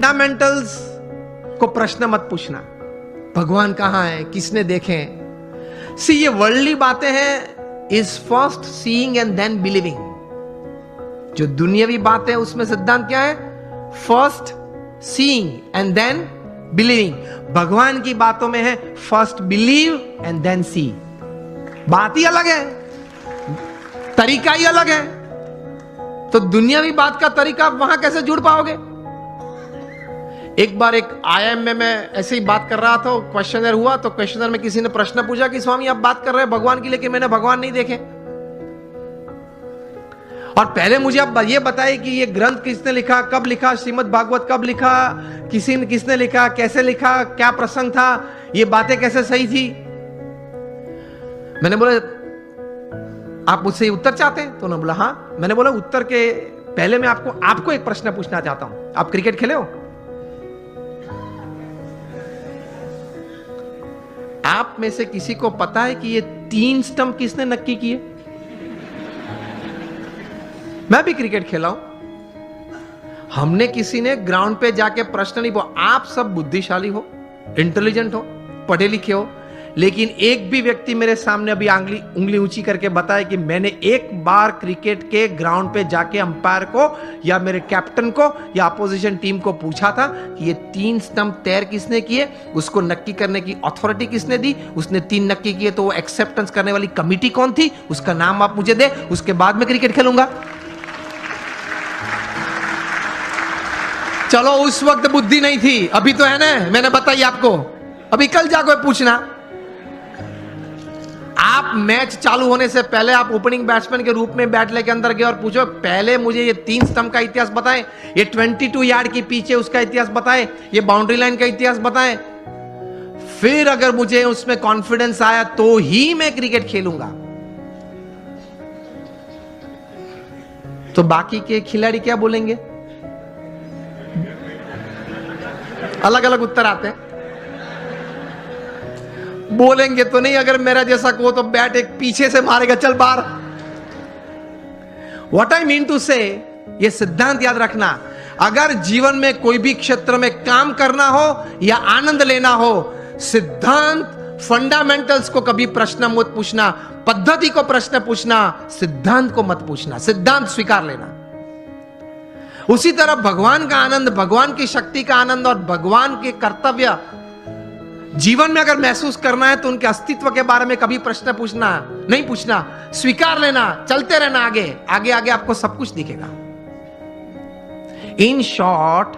Fundamentals को प्रश्न मत पूछना, भगवान कहां है, किसने देखे। सी ये वर्ल्डली बातें हैं, is first seeing and then believing. जो दुनियावी बातें हैं उसमें सिद्धांत क्या है? First seeing and then believing. भगवान की बातों में है first believe and then see. बात ही अलग है, तरीका ही अलग है। तो दुनियावी बात का तरीका वहां कैसे जुड़ पाओगे? एक बार एक आईएम में मैं ऐसे ही बात कर रहा था, क्वेश्चनर हुआ, तो क्वेश्चनर में किसी ने प्रश्न पूछा कि स्वामी आप बात कर रहे हैं भगवान की, लेकिन मैंने भगवान नहीं देखे। और पहले मुझे आप ये बताइए कि ये ग्रंथ किसने लिखा, कब लिखा, श्रीमद् भागवत कब लिखा, किसने लिखा, कैसे लिखा, क्या प्रसंग था, ये बातें कैसे सही थी। मैंने बोला आप मुझसे उत्तर चाहते हैं? तो उन्होंने बोला हाँ। मैंने बोला उत्तर के पहले मैं आपको एक प्रश्न पूछना चाहता हूं। आप क्रिकेट खेले हो? आप में से किसी को पता है कि ये 3 स्टंप किसने नक्की किए? मैं भी क्रिकेट खेला हूं। हमने किसी ने ग्राउंड पे जाके प्रश्न नहीं पूछा। आप सब बुद्धिशाली हो, इंटेलिजेंट हो, पढ़े लिखे हो, लेकिन एक भी व्यक्ति मेरे सामने अभी उंगली ऊंची करके बताए कि मैंने एक बार क्रिकेट के ग्राउंड पे जाके अंपायर को या मेरे कैप्टन को या अपोजिशन टीम को पूछा था कि ये 3 स्टंप तैर किसने किए, उसको नक्की करने की अथॉरिटी किसने दी, उसने 3 नक्की किए तो वो एक्सेप्टेंस करने वाली कमिटी कौन थी, उसका नाम आप मुझे दे, उसके बाद मैं क्रिकेट खेलूंगा। चलो उस वक्त बुद्धि नहीं थी, अभी तो है ना, मैंने बताई आपको। अभी कल जाकर पूछना। आप मैच चालू होने से पहले आप ओपनिंग बैट्समैन के रूप में बैट लेके अंदर गए और पूछो पहले मुझे ये 3 स्टंप का इतिहास बताएं, ये 22 यार्ड के पीछे उसका इतिहास बताएं, ये बाउंड्री लाइन का इतिहास बताएं। फिर अगर मुझे उसमें कॉन्फिडेंस आया तो ही मैं क्रिकेट खेलूंगा। तो बाकी के खिलाड़ी क्या बोलेंगे? अलग अलग उत्तर आते हैं। बोलेंगे तो नहीं, अगर मेरा जैसा को तो बैट एक पीछे से मारेगा, चल बाहर। व्हाट आई मीन टू से, ये सिद्धांत याद रखना, अगर जीवन में कोई भी क्षेत्र में काम करना हो या आनंद लेना हो, सिद्धांत फंडामेंटल्स को कभी प्रश्न मत पूछना, पद्धति को प्रश्न पूछना, सिद्धांत को मत पूछना, सिद्धांत स्वीकार लेना। उसी तरह भगवान का आनंद, भगवान की शक्ति का आनंद और भगवान के कर्तव्य जीवन में अगर महसूस करना है तो उनके अस्तित्व के बारे में कभी प्रश्न नहीं पूछना, स्वीकार लेना, चलते रहना आगे आगे आगे, आपको सब कुछ दिखेगा। In short,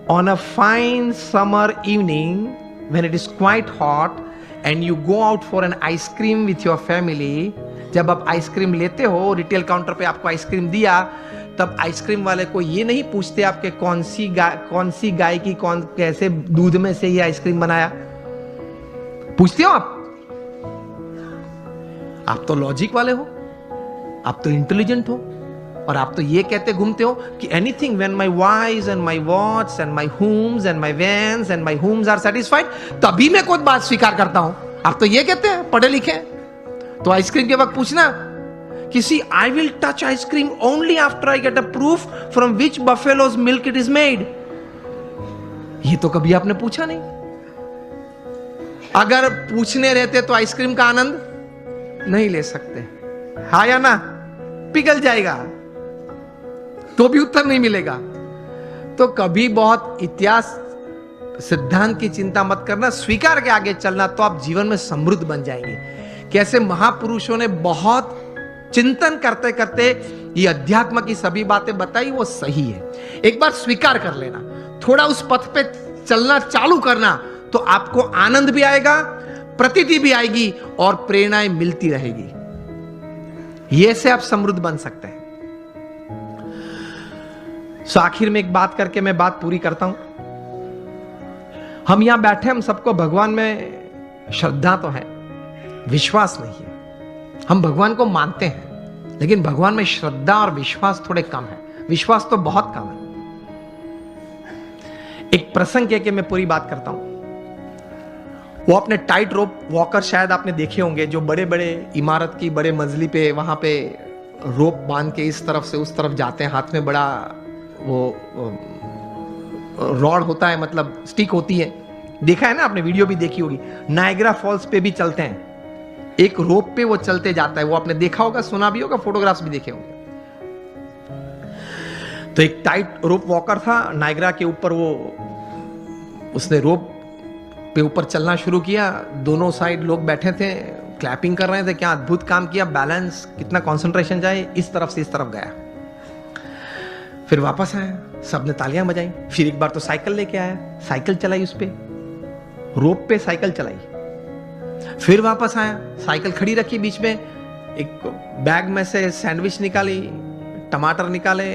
on a fine summer evening when it is quite hot and you go out for an ice cream with your family, जब आप आइसक्रीम लेते हो, रिटेल काउंटर पे आपको आइसक्रीम दिया, तब आइसक्रीम वाले को ये नहीं पूछते आपके कौन सी गाय की कैसे दूध में से ये आइसक्रीम बनाया। पूछते हो आप तो लॉजिक वाले हो, आप तो इंटेलिजेंट हो, और आप तो ये कहते घूमते हो कि anything when my wives and my watch and my homes and my vans and my homes are satisfied, तभी मैं कोई बात स्वीकार करता हूं। आप तो ये कहते हैं, पढ़े लिखे। तो आइसक्रीम के वक्त पूछना किसी, I will touch ice cream only after I get a proof from which buffalo's milk it is made. ये तो कभी आपने पूछा नहीं। अगर पूछने रहते तो आइसक्रीम का आनंद नहीं ले सकते, हाँ या ना? पिघल जाएगा तो भी उत्तर नहीं मिलेगा। तो कभी बहुत इतिहास सिद्धांत की चिंता मत करना, स्वीकार के आगे चलना, तो आप जीवन में समृद्ध बन जाएंगे। कैसे महापुरुषों ने बहुत चिंतन करते करते ये अध्यात्म की सभी बातें बताई, वो सही है। एक बार स्वीकार कर लेना, थोड़ा उस पथ पे चलना चालू करना, तो आपको आनंद भी आएगा, प्रतीति भी आएगी और प्रेरणाएं मिलती रहेगी। ये से आप समृद्ध बन सकते हैं। सो आखिर में एक बात करके मैं बात पूरी करता हूं। हम यहां बैठे, हम सबको भगवान में श्रद्धा तो है, विश्वास नहीं है। हम भगवान को मानते हैं, लेकिन भगवान में श्रद्धा और विश्वास थोड़े कम है। विश्वास तो बहुत कम है। एक प्रसंग के मैं पूरी बात करता हूं। वो अपने टाइट रोप वॉकर शायद आपने देखे होंगे, जो बड़े बड़े इमारत की बड़े मंजिली पे वहां पे रोप बांध के इस तरफ से उस तरफ जाते हैं, हाथ में बड़ा वो रॉड होता है, मतलब स्टिक होती है, देखा है ना आपने, वीडियो भी देखी होगी, नायग्रा फॉल्स पे भी चलते हैं, एक रोप पे वो चलते जाता है, वो आपने देखा होगा, सुना भी होगा, फोटोग्राफ्स भी देखे होंगे। तो एक टाइट रोप वॉकर था नायग्रा के ऊपर, वो उसने रोप पे ऊपर चलना शुरू किया, दोनों साइड लोग बैठे थे, क्लैपिंग कर रहे थे, क्या अद्भुत काम किया, बैलेंस, कितना कंसंट्रेशन जाए, इस तरफ से इस तरफ गया, फिर वापस आया, सबने तालियां बजाई, फिर एक बार तो साइकिल लेके आया, साइकिल चलाई, उस पे रोप पे साइकिल चलाई, फिर वापस आया, साइकिल खड़ी रखी बीच में, एक बैग में से सैंडविच निकाली, टमाटर निकाले,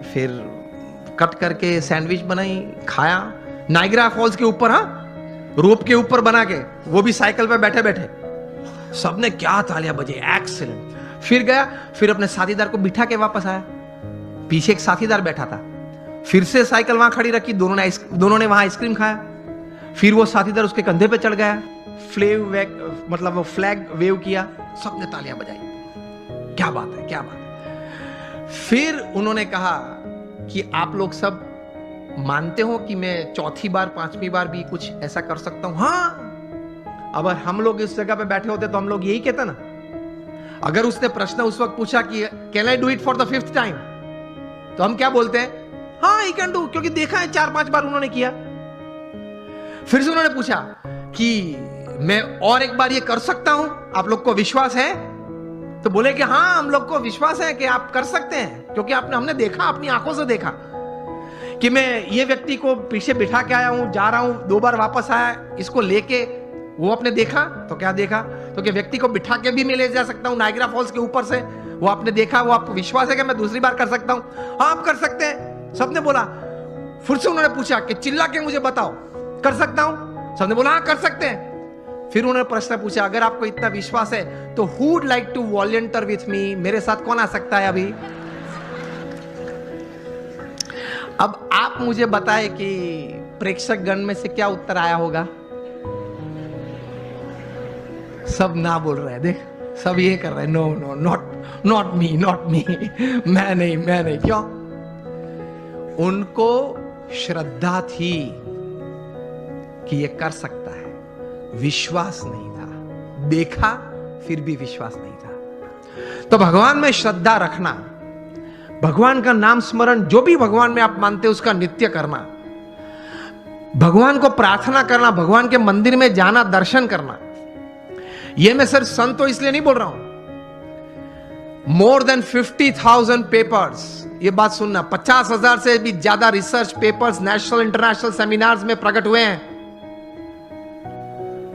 फिर कट करके सैंडविच बनाई, खाया, नायग्रा फॉल्स के ऊपर, हाँ, रोप के ऊपर बना के, वो भी साइकिल पे बैठे बैठे, सबने क्या तालियां बजे, एक्सीलेंट। फिर गया, फिर अपने साथीदार को बिठा के वापस आया, पीछे एक साथीदार बैठा था, फिर से साइकिल वहां खड़ी रखी, दोनों ने वहां आइसक्रीम खाया, फिर वो साथीदार उसके कंधे पे चढ़ गया, मतलब वो फ्लैग वेव किया, सबने तालियां बजाई, क्या बात है, क्या बात है। फिर उन्होंने कहा कि आप लोग सब मानते हो कि मैं चौथी बार पांचवी बार भी कुछ ऐसा कर सकता हूं? हाँ, अगर हम लोग इस जगह पे बैठे होते तो हम लोग यही कहते ना। अगर उसने प्रश्न उस वक्त पूछा कि can I do it for the 5th time, तो हम क्या बोलते हैं? हाँ, ही कैन डू, क्योंकि देखा है 4-5 बार उन्होंने किया। फिर से उन्होंने पूछा कि मैं और एक बार ये कर सकता हूं, आप लोग को विश्वास है? तो बोले कि हाँ, हम लोग को विश्वास है कि आप कर सकते हैं, क्योंकि हमने देखा, अपनी आंखों से देखा कि मैं ये व्यक्ति को पीछे बिठा के आया हूं, जा रहा हूं, 2 बार वापस आया, इसको लेके, वो आपने देखा। तो क्या देखा? तो कि व्यक्ति को बिठा के भी मैं ले जा सकता हूं नायग्रा फॉल्स के ऊपर से, वो आपने देखा, वो आपको विश्वास है कि मैं दूसरी बार कर सकता हूं? हाँ, आप कर सकते हैं, सबने बोला। फिर से उन्होंने पूछा कि चिल्ला के मुझे बताओ, कर सकता हूं? सबने बोला हाँ, कर सकते हैं। फिर उन्होंने प्रश्न पूछा, अगर आपको इतना विश्वास है तो who would like to volunteer with me, मेरे साथ कौन आ सकता है अभी? अब आप मुझे बताएं कि प्रेक्षक गण में से क्या उत्तर आया होगा? सब ना बोल रहे हैं, देख, सब ये कर रहे हैं, नो नो, नॉट मी, मैं नहीं। क्यों? उनको श्रद्धा थी कि ये कर सकता है, विश्वास नहीं था। देखा, फिर भी विश्वास नहीं था। तो भगवान में श्रद्धा रखना, भगवान का नाम स्मरण, जो भी भगवान में आप मानते हो उसका नित्य करना, भगवान को प्रार्थना करना, भगवान के मंदिर में जाना, दर्शन करना। यह मैं सिर्फ संत तो इसलिए नहीं बोल रहा हूं। मोर देन 50,000 पेपर्स, ये बात सुनना, 50,000 से भी ज्यादा research papers national international seminars में प्रकट हुए हैं।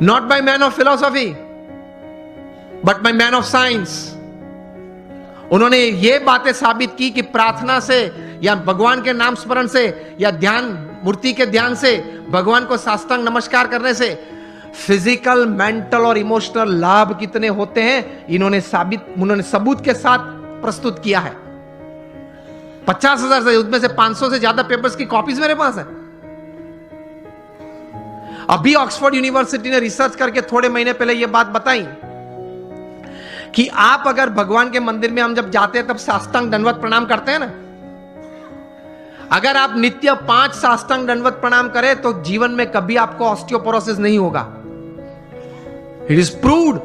Not by man of philosophy but by man of science. उन्होंने ये बातें साबित की कि प्रार्थना से या भगवान के नाम स्मरण से या ध्यान, मूर्ति के ध्यान से, भगवान को साष्टांग नमस्कार करने से फिजिकल, मेंटल और इमोशनल लाभ कितने होते हैं, उन्होंने सबूत के साथ प्रस्तुत किया है। 50,000 से, उसमें से 500 से ज्यादा पेपर्स की कॉपीज मेरे पास है। अभी ऑक्सफोर्ड यूनिवर्सिटी ने रिसर्च करके थोड़े महीने पहले यह बात बताई कि आप अगर भगवान के मंदिर में हम जब जाते हैं तब साष्टांग दंडवत प्रणाम करते हैं ना, अगर आप नित्य 5 साष्टांग दंडवत प्रणाम करें तो जीवन में कभी आपको ऑस्टियोपोरोसिस नहीं होगा। It is proved,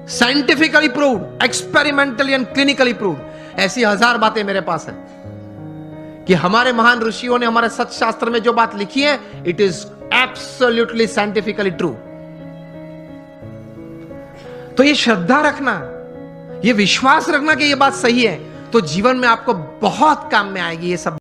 scientifically proved, experimentally and clinically proved. ऐसी 1000 बातें मेरे पास है कि हमारे महान ऋषियों ने हमारे सत्य शास्त्र में जो बात लिखी है, it is absolutely scientifically true. तो ये श्रद्धा रखना, ये विश्वास रखना कि ये बात सही है, तो जीवन में आपको बहुत काम में आएगी ये सब।